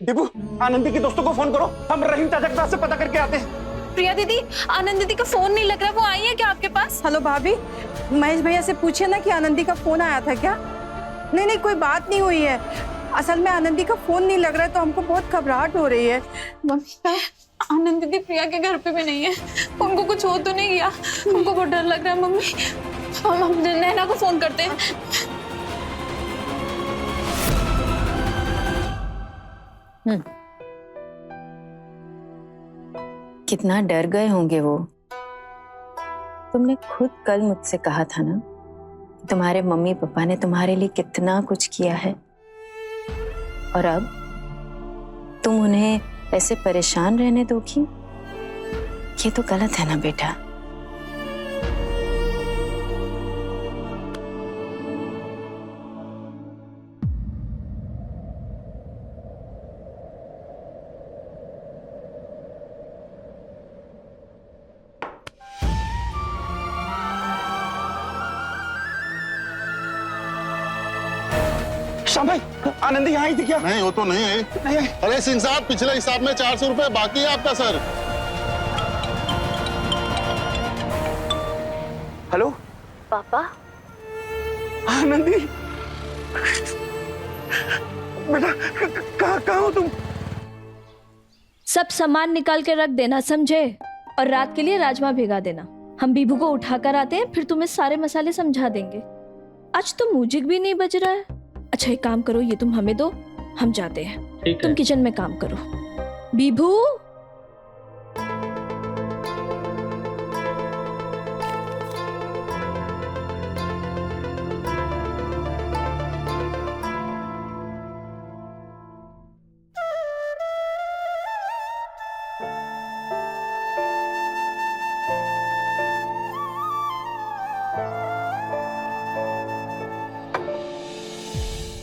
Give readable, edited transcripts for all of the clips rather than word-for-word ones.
दीपू, आनंदी के दोस्तों को फोन करो, हम रहीम चाचा के पास से पता करके आते हैं। प्रिया दीदी, आनंद दीदी का फोन नहीं लग रहा, वो आई है क्या आपके पास? हेलो भाभी, महेश भैया से पूछे ना कि आनंदी का फोन आया था क्या? नहीं नहीं, कोई बात नहीं हुई है। असल में आनंदी का फोन नहीं लग रहा है तो हमको बहुत घबराहट हो रही है। मम्मी, आनंद दीदी प्रिया के घर पे भी नहीं है, उनको कुछ हो तो नहीं गया? हमको बहुत डर लग रहा है मम्मी, हम नैना को फोन करते हैं। कितना डर गए होंगे वो। तुमने खुद कल मुझसे कहा था ना, तुम्हारे मम्मी पापा ने तुम्हारे लिए कितना कुछ किया है, और अब तुम उन्हें ऐसे परेशान रहने दोगी? ये तो गलत है ना बेटा। श्याम भाई, आनंदी यहाँ आई थी क्या? नहीं, वो तो नहीं है। नहीं है। अरे सिंह साहब, पिछले हिसाब में 400 रुपए बाकी है आपका सर। हेलो पापा। आनंदी, बेटा कहाँ हो तुम? सब सामान निकाल के रख देना, समझे? और रात के लिए राजमा भिगा देना। हम बीबू को उठा कर आते हैं, फिर तुम्हें सारे मसाले समझा देंगे। आज तो म्यूजिक भी नहीं बज रहा है। अच्छा एक काम करो, ये तुम हमें दो, हम जाते हैं। तुम किचन में काम करो। बीबू,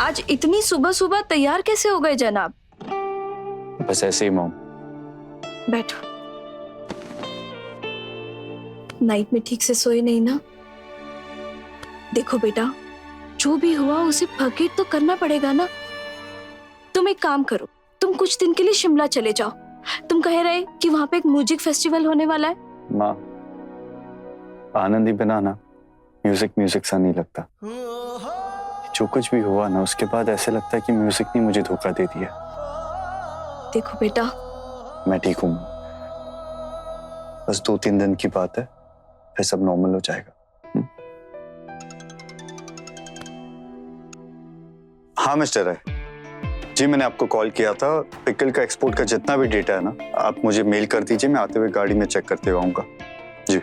आज इतनी सुबह सुबह तैयार कैसे हो गए जनाब? बस ऐसे ही मॉम। बैठो। नाइट में ठीक से सोए नहीं ना? देखो बेटा, जो भी हुआ उसे फॉरगेट तो करना पड़ेगा ना। तुम एक काम करो, तुम कुछ दिन के लिए शिमला चले जाओ। तुम कह रहे कि वहां पे एक म्यूजिक फेस्टिवल होने वाला है। माँ, आनंदी बिना ना म्यूजिक सा नहीं लगता। जो कुछ भी हुआ ना, उसके बाद ऐसे लगता है कि म्यूजिक ने मुझे धोखा दे दिया। देखो बेटा, मैं ठीक हूँ, बस 2-3 दिन की बात है, फिर सब नॉर्मल हो जाएगा। हाँ मिस्टर राय जी, मैंने आपको कॉल किया था। पिकल का एक्सपोर्ट का जितना भी डेटा है ना, आप मुझे मेल कर दीजिए, मैं आते हुए गाड़ी में चेक करते हुए आऊंगा। जी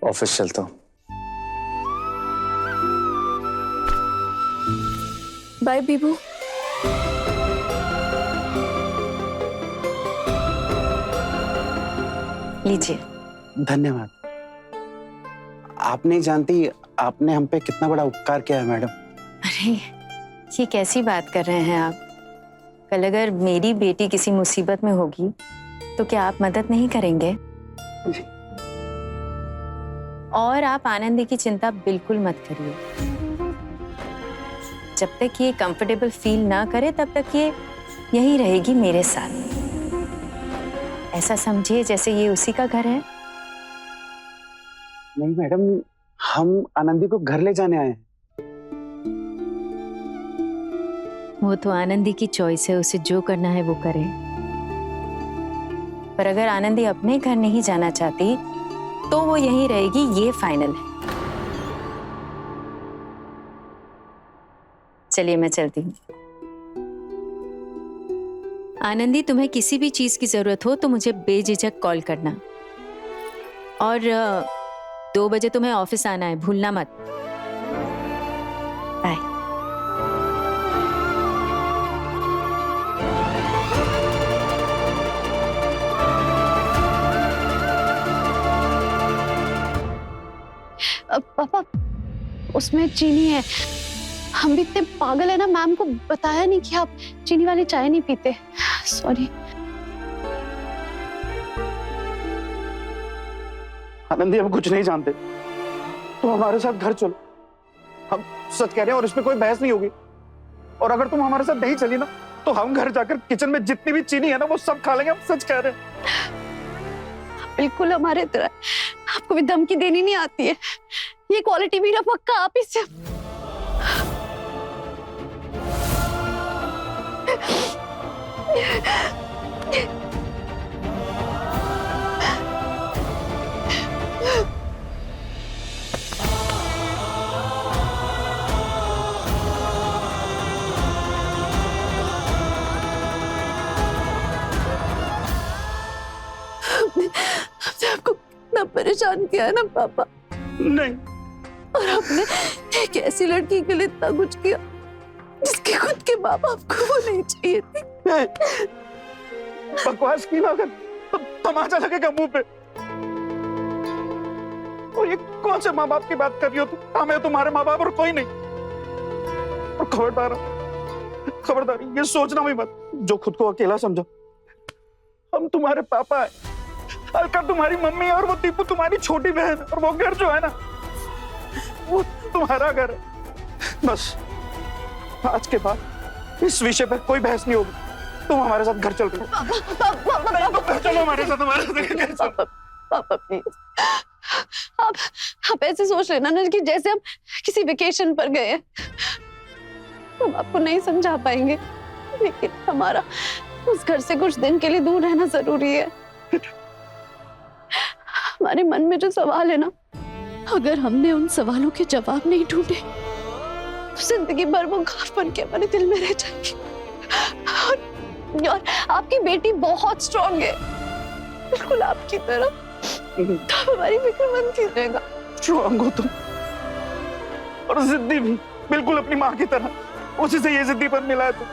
ऑफिस चलता हूँ। बाय बीबू। लीजिए। धन्यवाद। आप नहीं जानती आपने हम पे कितना बड़ा उपकार किया है मैडम। अरे ये कैसी बात कर रहे हैं आप? कल अगर मेरी बेटी किसी मुसीबत में होगी तो क्या आप मदद नहीं करेंगे? और आप आनंदी की चिंता बिल्कुल मत करिए। जब तक ये कंफर्टेबल फील ना करे तब तक ये यहीं रहेगी मेरे साथ। ऐसा समझिए जैसे ये उसी का घर है। नहीं मैडम, हम आनंदी को घर ले जाने आए हैं। वो तो आनंदी की चॉइस है, उसे जो करना है वो करे। पर अगर आनंदी अपने घर नहीं जाना चाहती तो वो यहीं रहेगी, ये फाइनल है। चलिए मैं चलती हूँ। आनंदी, तुम्हें किसी भी चीज की जरूरत हो तो मुझे बेझिझक कॉल करना। और 2 बजे तुम्हें ऑफिस आना है, भूलना मत। बाय। पापा, उसमें चीनी है। हम भी इतने पागल है ना, मैम को बताया नहीं कि आप चीनी वाली चाय नहीं पीते। सॉरी। आनंदी, हम कुछ नहीं जानते। तुम हमारे साथ घर चलो, हम सच कह रहे हैं और इसमें कोई बहस नहीं होगी। और अगर तुम हमारे साथ नहीं चली ना तो हम घर जाकर किचन में जितनी भी चीनी है ना वो सब खा लेंगे, हम सच कह रहे हैं। बिल्कुल हमारे तरह आपको भी धमकी देनी नहीं आती है। ये क्वालिटी मेरा पक्का आप ही से। हमने आपको कितना परेशान किया है ना पापा। नहीं, और आपने एक ऐसी लड़की के लिए इतना कुछ किया जिसके खुद के माँ बाप को वो नहीं चाहिए थी। बकवास की ना कर तो तमाचा लगेगा मुंह पे। और ये कौन से माँ बाप की बात कर रही हो तुम? हमें तुम्हारे माँ बाप और कोई नहीं। और खबरदार ये सोचना भी मत जो खुद को अकेला समझो। हम तुम्हारे पापा है, अलका तुम्हारी मम्मी है और वो दीपू तुम्हारी छोटी बहन है। और वो घर जो है ना वो तुम्हारा घर है। बस आज के बाद इस विषय पर कोई बहस नहीं होगी। तुम हमारे साथ घर चल रहे हो। चलो हमारे साथ घर चलो। पापा प्लीज, आप ऐसे सोच लेना ना कि जैसे हम किसी वेकेशन पर गए हैं। हम आपको नहीं समझा पाएंगे, लेकिन हमारा उस घर से कुछ दिन के लिए दूर रहना जरूरी है। हमारे मन में जो सवाल है ना, अगर हमने उन सवालों के जवाब नहीं ढूंढे तो जिंदगी भर वो घावपन के हमारे दिल में रह जाएगी। और आपकी बेटी बहुत स्ट्रांग है, बिल्कुल आपकी तरह। तो हमारी फिक्र मत कीजिएगा। स्ट्रांग हो तुम और जिद्दी भी, बिल्कुल अपनी माँ की तरह। उसी से ये जिद्दीपन मिला है तुम।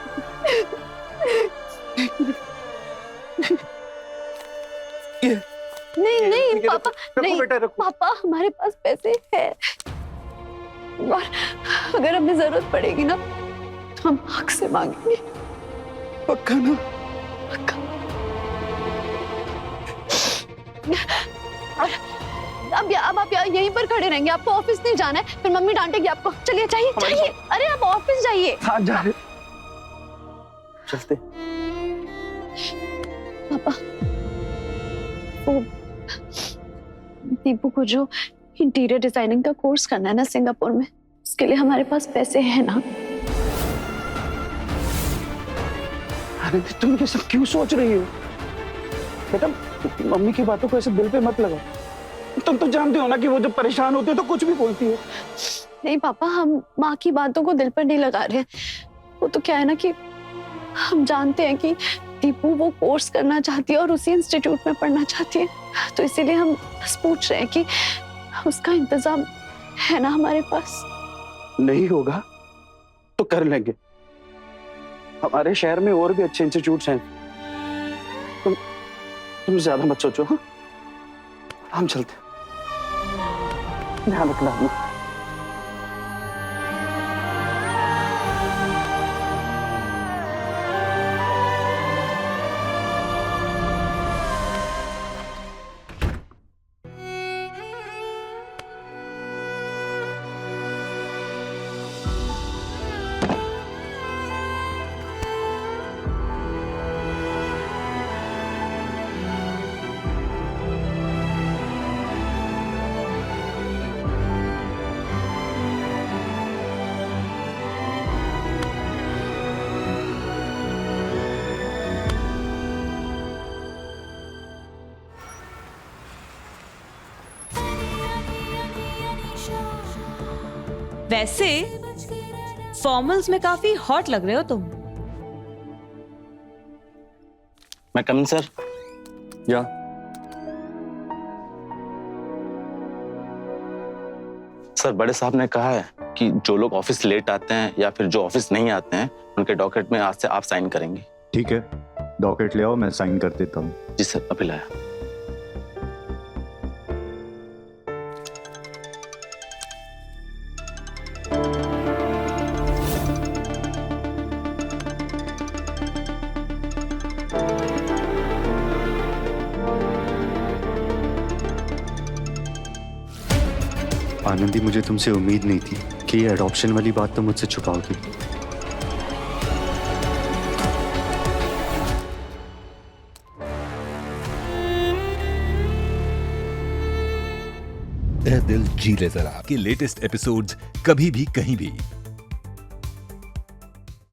ये नहीं पापा, रखो नहीं बेटा, रखो। पापा, हमारे पास पैसे हैं और अगर हमें जरूरत पड़ेगी ना तो हम हक से मांगेंगे। पक्का ना? पक्का। और अब आप यहीं पर खड़े रहेंगे, आपको ऑफिस नहीं जाना है, फिर मम्मी डांटेगी आपको। चलिए चाहिए। अरे आप ऑफिस जाइए। हाँ जा रहे, चलते। पापा, वो दीपू को जो इंटीरियर डिजाइनिंग का कोर्स करना है ना सिंगापुर में, उसके लिए हमारे पास पैसे हैं ना? अरे तुम ये सब क्यों सोच रही हो बेटा? मम्मी की बातों को ऐसे दिल पे मत लगाओ। तुम तो जानते हो ना कि वो जब परेशान होती है तो कुछ भी बोलती है। नहीं पापा, हम माँ की बातों को दिल पर नहीं लगा रहे हैं। वो तो क्या है ना कि हम जानते हैं कि दीपू वो कोर्स करना चाहती है और उसी इंस्टीट्यूट में पढ़ना चाहती है, तो इसीलिए हम बस पूछ रहे हैं कि उसका इंतजाम है ना हमारे पास। नहीं होगा तो कर लेंगे। हमारे शहर में और भी अच्छे इंस्टीट्यूट्स हैं। तुम ज्यादा मत सोचो। हाँ, हम चलते। ध्यान रखना अपना। वैसे फॉर्मल्स में काफी हॉट लग रहे हो तुम। मैं कम सर। या सर, बड़े साहब ने कहा है कि जो लोग ऑफिस लेट आते हैं या फिर जो ऑफिस नहीं आते हैं उनके डॉक्यूमेंट में आज से आप साइन करेंगे। ठीक है, डॉक्यूमेंट ले आओ, मैं साइन कर देता हूँ। जी सर, अभी लाया। आनंदी, मुझे तुमसे उम्मीद नहीं थी कि ये एडॉप्शन वाली बात तो मुझसे छुपाओगी। ए दिल जी ले जरा के लेटेस्ट एपिसोड्स कभी भी कहीं भी